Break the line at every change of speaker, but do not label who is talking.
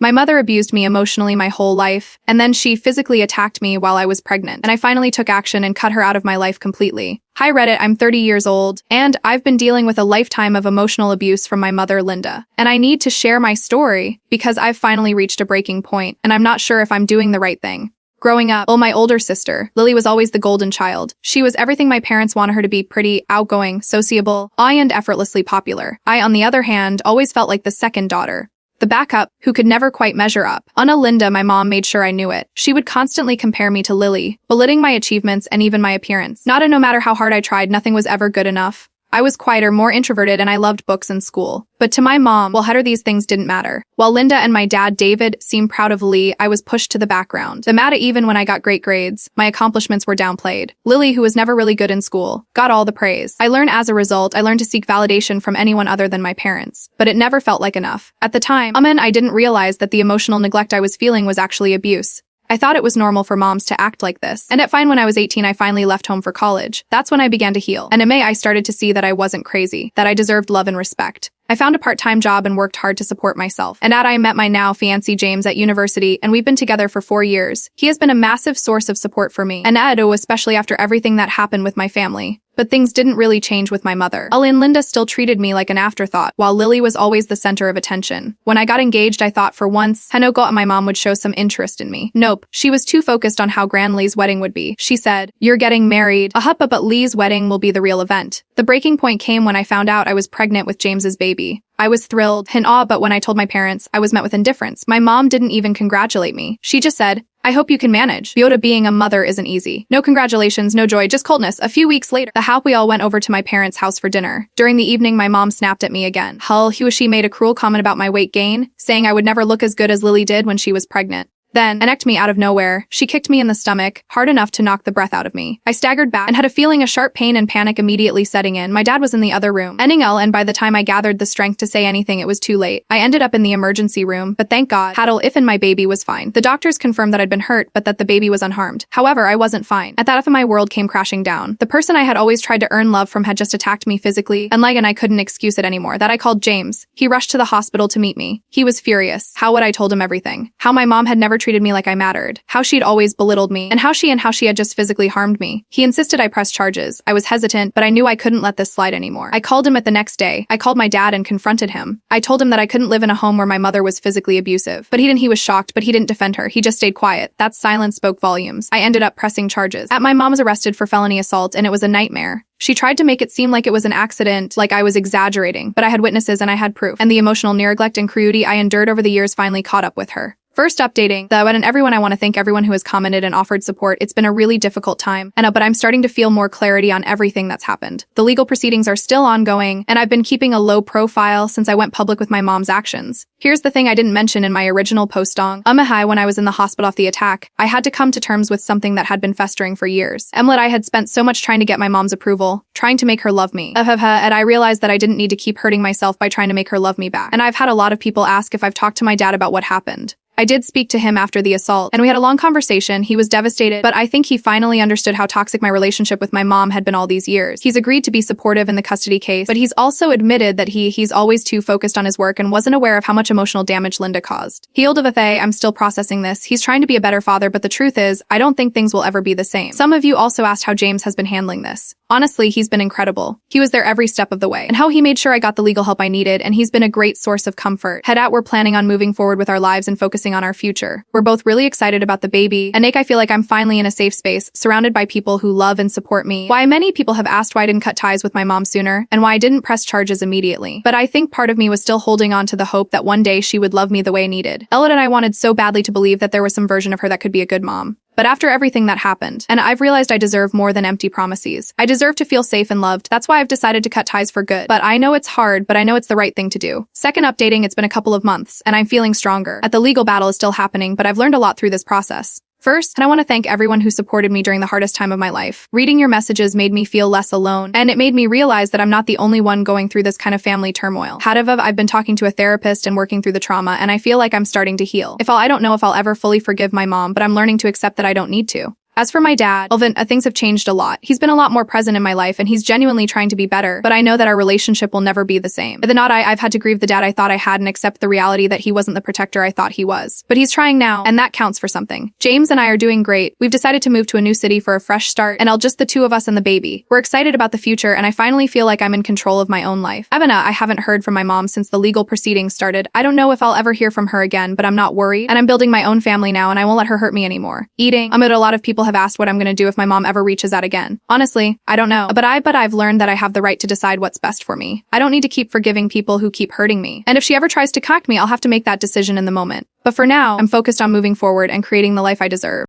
My mother abused me emotionally my whole life, and then she physically attacked me while I was pregnant, and I finally took action and cut her out of my life completely. Hi Reddit, I'm 30 years old, and I've been dealing with a lifetime of emotional abuse from my mother, Linda. And I need to share my story because I've finally reached a breaking point, and I'm not sure if I'm doing the right thing. Growing up, my older sister, Lily, was always the golden child. She was everything my parents wanted her to be: pretty, outgoing, sociable, and effortlessly popular. I, on the other hand, always felt like the second daughter, the backup, who could never quite measure up. Linda, my mom, made sure I knew it. She would constantly compare me to Lily, belittling my achievements and even my appearance. No matter how hard I tried, nothing was ever good enough. I was quieter, more introverted, and I loved books and school. But to my mom, these things didn't matter. While Linda and my dad, David, seemed proud of Lee, I was pushed to the background. Even when I got great grades, my accomplishments were downplayed. Lily, who was never really good in school, got all the praise. I learned to seek validation from anyone other than my parents. But it never felt like enough. At the time, I didn't realize that the emotional neglect I was feeling was actually abuse. I thought it was normal for moms to act like this. And when I was 18, I finally left home for college. That's when I began to heal. And in May, I started to see that I wasn't crazy, that I deserved love and respect. I found a part-time job and worked hard to support myself. And I met my now fiancé James at university, and we've been together for 4 years. He has been a massive source of support for me, and especially after everything that happened with my family. But things didn't really change with my mother. Linda still treated me like an afterthought, while Lily was always the center of attention. When I got engaged, I thought for once, my mom would show some interest in me. Nope, she was too focused on how grand Lee's wedding would be. She said, "You're getting married. But Lee's wedding will be the real event." The breaking point came when I found out I was pregnant with James's baby. I was thrilled and awe, but when I told my parents, I was met with indifference. My mom didn't even congratulate me. She just said, "I hope you can manage. Being a mother isn't easy." No congratulations, no joy, just coldness. A few weeks later, we all went over to my parents' house for dinner. During the evening, my mom snapped at me again. She made a cruel comment about my weight gain, saying I would never look as good as Lily did when she was pregnant. Then, necked me out of nowhere. She kicked me in the stomach, hard enough to knock the breath out of me. I staggered back and had a feeling a sharp pain and panic immediately setting in. My dad was in the other room, and by the time I gathered the strength to say anything, it was too late. I ended up in the emergency room, but thank God, my baby was fine. The doctors confirmed that I'd been hurt, but that the baby was unharmed. However, I wasn't fine. At that, my world came crashing down. The person I had always tried to earn love from had just attacked me physically, and I couldn't excuse it anymore. I called James. He rushed to the hospital to meet me. He was furious. How would I told him everything? How my mom had never treated me like I mattered. How she'd always belittled me, and how she had just physically harmed me. He insisted I press charges. I was hesitant, but I knew I couldn't let this slide anymore. I called him the next day. I called my dad and confronted him. I told him that I couldn't live in a home where my mother was physically abusive. But he was shocked, but he didn't defend her. He just stayed quiet. That silence spoke volumes. I ended up pressing charges. My mom was arrested for felony assault, and it was a nightmare. She tried to make it seem like it was an accident, like I was exaggerating, but I had witnesses and I had proof. And the emotional neglect and cruelty I endured over the years finally caught up with her. First updating, and everyone, I want to thank everyone who has commented and offered support. It's been a really difficult time, but I'm starting to feel more clarity on everything that's happened. The legal proceedings are still ongoing, and I've been keeping a low profile since I went public with my mom's actions. Here's the thing I didn't mention in my original post when I was in the hospital after the attack, I had to come to terms with something that had been festering for years. I had spent so much trying to get my mom's approval, trying to make her love me. And I realized that I didn't need to keep hurting myself by trying to make her love me back. And I've had a lot of people ask if I've talked to my dad about what happened. I did speak to him after the assault, and we had a long conversation. He was devastated, but I think he finally understood how toxic my relationship with my mom had been all these years. He's agreed to be supportive in the custody case, but he's also admitted that he's always too focused on his work and wasn't aware of how much emotional damage Linda caused. Healed of a I'm still processing this. He's trying to be a better father, but the truth is, I don't think things will ever be the same. Some of you also asked how James has been handling this. Honestly, he's been incredible. He was there every step of the way, and how he made sure I got the legal help I needed, and he's been a great source of comfort. We're planning on moving forward with our lives and focusing on our future. We're both really excited about the baby, and I feel like I'm finally in a safe space, surrounded by people who love and support me. Why many people have asked why I didn't cut ties with my mom sooner, and why I didn't press charges immediately. But I think part of me was still holding on to the hope that one day she would love me the way I needed. Ellen and I wanted so badly to believe that there was some version of her that could be a good mom. But after everything that happened, and I've realized I deserve more than empty promises. I deserve to feel safe and loved. That's why I've decided to cut ties for good. But I know it's hard, but I know it's the right thing to do. Second updating, it's been a couple of months, and I'm feeling stronger. The legal battle is still happening, but I've learned a lot through this process. First, I want to thank everyone who supported me during the hardest time of my life. Reading your messages made me feel less alone, and it made me realize that I'm not the only one going through this kind of family turmoil. However, I've been talking to a therapist and working through the trauma, and I feel like I'm starting to heal. I don't know if I'll ever fully forgive my mom, but I'm learning to accept that I don't need to. As for my dad, Elvin, things have changed a lot. He's been a lot more present in my life and he's genuinely trying to be better, but I know that our relationship will never be the same. I've had to grieve the dad I thought I had and accept the reality that he wasn't the protector I thought he was. But he's trying now, and that counts for something. James and I are doing great. We've decided to move to a new city for a fresh start, and just the two of us and the baby. We're excited about the future, and I finally feel like I'm in control of my own life. I haven't heard from my mom since the legal proceedings started. I don't know if I'll ever hear from her again, but I'm not worried, and I'm building my own family now, and I won't let her hurt me anymore. Eating. A lot of people have asked what I'm gonna do if my mom ever reaches out again. Honestly, I don't know. But I've learned that I have the right to decide what's best for me. I don't need to keep forgiving people who keep hurting me. And if she ever tries to contact me, I'll have to make that decision in the moment. But for now, I'm focused on moving forward and creating the life I deserve.